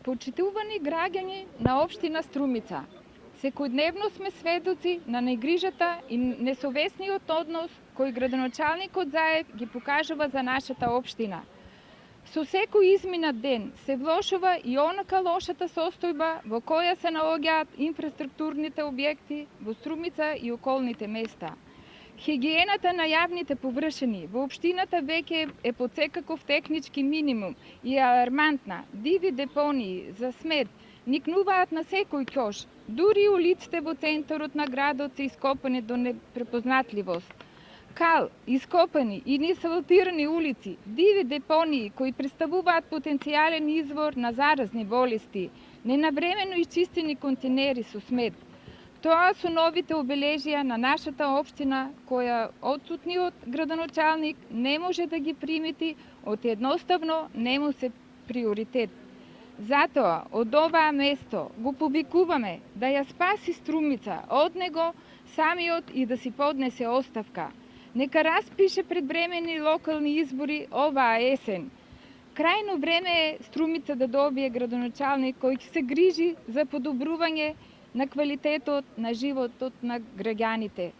Почитувани граѓани на општина Струмица, секојдневно сме сведоци на негрижата и несовесниот однос кој градоначалникот Заев ги покажува за нашата општина. Со секој изминат ден се влошува и онака лошата состојба во која се наоѓаат инфраструктурните објекти во Струмица и околните места. Хигиената на јавните површини во општината веќе е под секаков технички минимум и е алармантна. Диви депонии за смет никнуваат на секој ќош. Дури улиците во центарот на градот се ископани до непрепознатливост. Кал, ископани и неасфалтирани улици, диви депонии кои представуваат потенцијален извор на заразни болести, ненавремено исчистени контейнери со смет. Тоа се новите обележија на нашата општина која отсутниот градоначалник не може да ги примети, од едноставно не му се приоритет. Затоа, од оваа место го повикуваме да ја спаси Струмица од него самиот и да си поднесе оставка. Нека распише предвремени локални избори оваа есен. Крајно време е Струмица да добие градоначалник кој ќе се грижи за подобрување на квалитетот на животот на граѓаните.